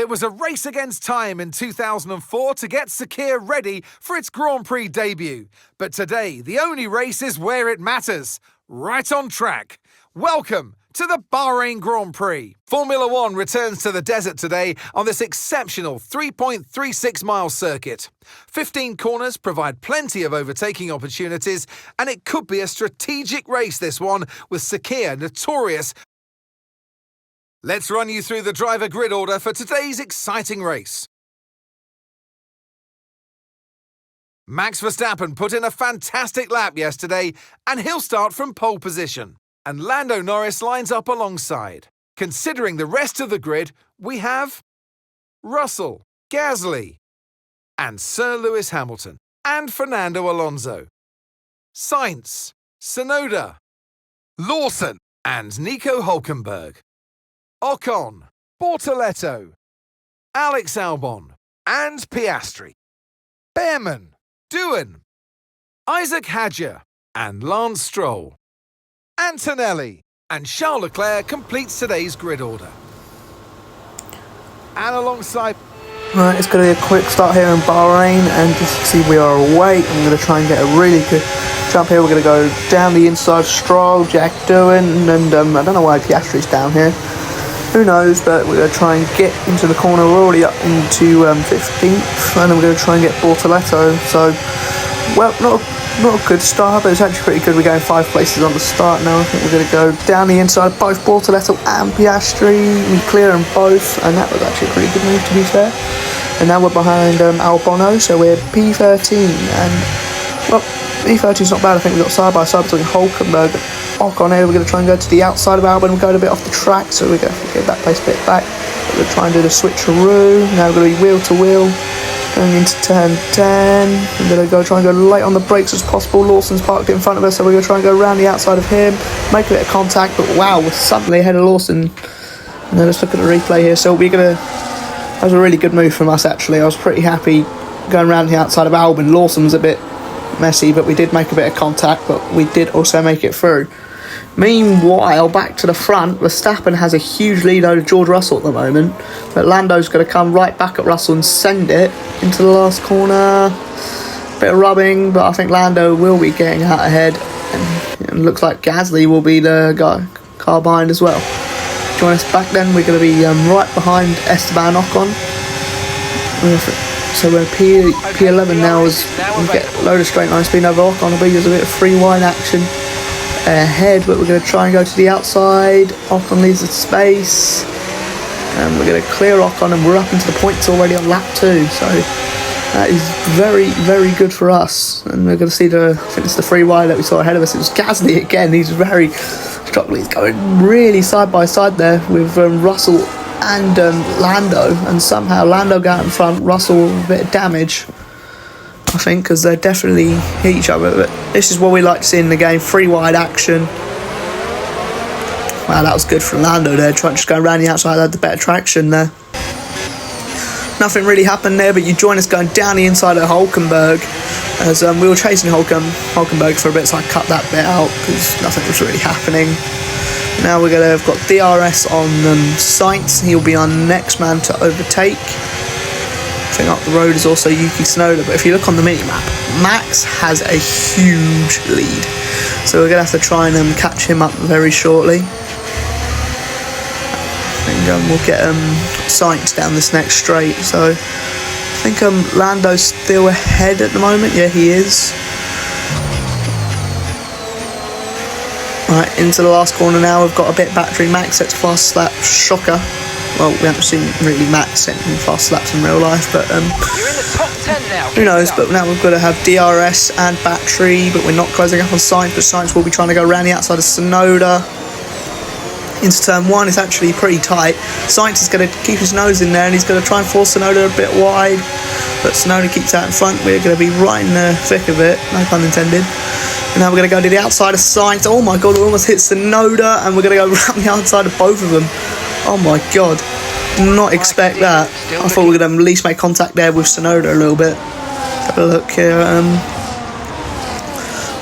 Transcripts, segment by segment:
It was a race against time in 2004 to get Sakir ready for its Grand Prix debut. But today, the only race is where it matters, right on track. Welcome to the Bahrain Grand Prix. Formula One returns to the desert today on this exceptional 3.36-mile circuit. 15 corners provide plenty of overtaking opportunities, and it could be a strategic race, this one, with Sakir notorious. Let's run you through the driver grid order for today's exciting race. Max Verstappen put in a fantastic lap yesterday, and he'll start from pole position. And Lando Norris lines up alongside. Considering the rest of the grid, we have Russell, Gasly, and Sir Lewis Hamilton, and Fernando Alonso, Sainz, Tsunoda, Lawson, and Nico Hülkenberg, Ocon, Bortoleto, Alex Albon, and Piastri, Behrman, Doohan, Isaac Hadjar, and Lance Stroll. Antonelli and Charles Leclerc completes today's grid order. And alongside... Right, it's going to be a quick start here in Bahrain, and just to see we are awake, I'm going to try and get a really good jump here. We're going to go down the inside, Stroll, Jack Doohan, and I don't know why Piastri's down here. Who knows, but we're going to try and get into the corner. We're already up into 15th, and then we're going to try and get Bortoleto. So, well, not a good start, but it's actually pretty good. We're going 5 places on the start now. I think we're going to go down the inside, both Bortoleto and Piastri. We clear them both, and that was actually a pretty good move, to be fair. And now we're behind Albon, so we're P13, and, well, P13's not bad. I think we've got side-by-side between Hülkenberg and Ocon here. We're going to try and go to the outside of Albon. We're going a bit off the track, so we're going to get that place a bit back. We're going to try and do the switcheroo. Now we're going to be wheel-to-wheel. Going into turn 10, we're going to try and go light on the brakes as possible. Lawson's parked in front of us, so we're going to try and go around the outside of him, make a bit of contact, but wow, we're suddenly ahead of Lawson. And then let's look at the replay here. So that was a really good move from us, actually. I was pretty happy going around the outside of Albon. Lawson was a bit messy, but we did make a bit of contact, but we did also make it through. Meanwhile, back to the front, Verstappen has a huge lead over George Russell at the moment, but Lando's going to come right back at Russell and send it into the last corner. Bit of rubbing, but I think Lando will be getting out ahead, and it looks like Gasly will be the car behind as well. Join us back then, we're going to be right behind Esteban Ocon. So we're P11 now as we get a load of straight line speed over Ocon. I believe there's a bit of free wide action ahead, but we're going to try and go to the outside. Ocon leaves the space, and we're going to clear Ocon, and we're up into the points already on lap 2, so that is very, very good for us. And we're going to see I think it's the free wide that we saw ahead of us. It was Gasly again. He's very struggling. He's going really side by side there with Russell and Lando, and somehow Lando got in front, Russell with a bit of damage, I think, because they definitely hit each other. But this is what we like to see in the game, free wide action. Wow, that was good from Lando there, trying to just go around the outside, had the better traction there. Nothing really happened there, but you join us going down the inside of Hülkenberg, as we were chasing Hülkenberg for a bit, so I cut that bit out because nothing was really happening. Now we're going to have got DRS on Sainz. He'll be our next man to overtake. I think up the road is also Yuki Tsunoda, but if you look on the mini-map, Max has a huge lead, so we're going to have to try and catch him up very shortly. I think we'll get Sainz down this next straight, so I think Lando's still ahead at the moment. Yeah, he is. Right, into the last corner now. We've got a bit of battery. Max sets fast lap, shocker. Well, we haven't seen really Max setting fast laps in real life, but you're in the top 10 now. Who knows? But now we've got to have DRS and battery, but we're not closing up on Sainz. But Sainz will be trying to go around the outside of Tsunoda into turn 1. It's actually pretty tight. Sainz is going to keep his nose in there, and he's going to try and force Tsunoda a bit wide, but Tsunoda keeps out in front. We're going to be right in the thick of it, no pun intended. And now we're going to go to the outside of Sainz. Oh my god, we almost hit Tsunoda, and we're going to go around the outside of both of them. Oh my god, did not expect that. I thought we were going to at least make contact there with Tsunoda a little bit. Have a look here.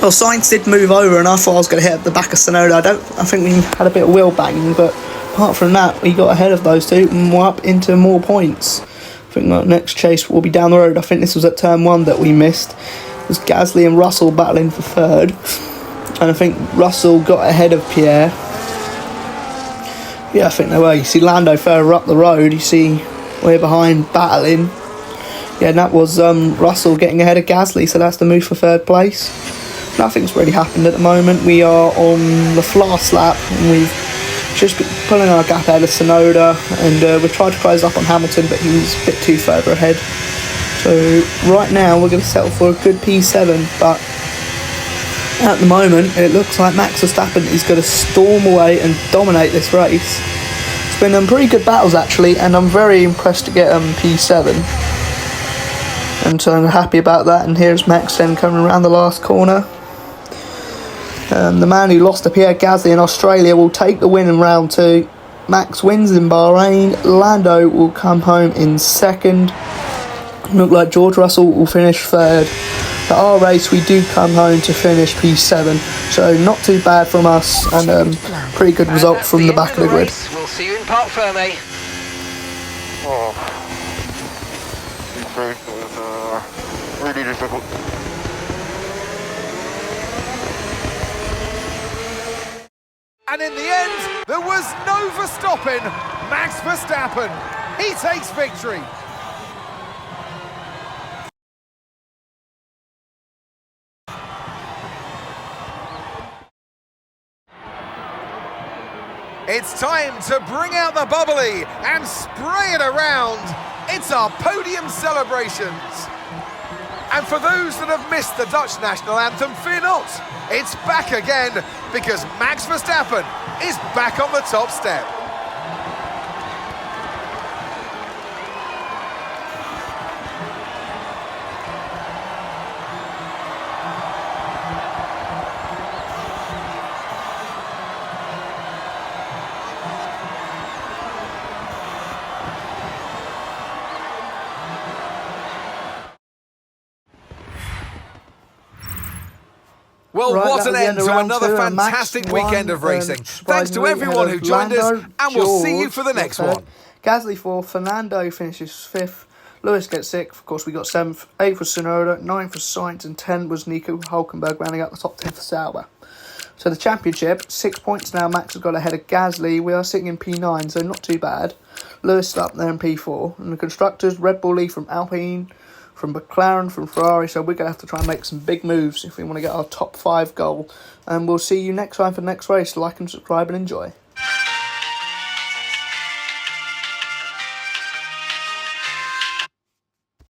Well, Sainz did move over, and I thought I was going to hit at the back of Tsunoda. I think we had a bit of wheel banging, but apart from that, we got ahead of those two and we're up into more points. I think our next chase will be down the road. I think this was at turn 1 that we missed. It was Gasly and Russell battling for third. And I think Russell got ahead of Pierre. Yeah, I think they were. You see Lando further up the road. You see we're behind battling. Yeah, and that was Russell getting ahead of Gasly, so that's the move for third place. Nothing's really happened at the moment. We are on the last lap, and we've just been pulling our gap ahead of Tsunoda, and we've tried to close up on Hamilton, but he's a bit too further ahead. So right now we're going to settle for a good P7, but at the moment it looks like Max Verstappen is going to storm away and dominate this race. It's been pretty good battles actually, and I'm very impressed to get P7. And so I'm happy about that. And here's Max then coming around the last corner. The man who lost to Pierre Gasly in Australia will take the win in round 2. Max wins in Bahrain. Lando will come home in second. Look like George Russell will finish third. For our race, we do come home to finish P7. So not too bad from us, and pretty good result from the back of the grid. We'll see you in Parc Ferme. It was really difficult. And in the end, there was no Verstappen. Max Verstappen, he takes victory. It's time to bring out the bubbly and spray it around. It's our podium celebrations. And for those that have missed the Dutch national anthem, fear not. It's back again because Max Verstappen is back on the top step. Well, Right, what an end to another 2, and Max fantastic won, weekend of racing. Thanks to surprisingly everyone who ahead of joined us, Lando, and we'll see you George for the next got third, one. Gasly 4th, Fernando finishes 5th, Lewis gets 6th, of course we got 7th, 8th was Tsunoda, 9th was Sainz, and 10th was Nico Hülkenberg, rounding out the top 10 for Sauber. So the championship, 6 points now, Max has got ahead of Gasly, we are sitting in P9, so not too bad. Lewis is up there in P4, and the constructors, Red Bull lead from Alpine, from McLaren, from Ferrari, so we're going to have to try and make some big moves if we want to get our top 5 goal. And we'll see you next time for the next race. Like and subscribe and enjoy.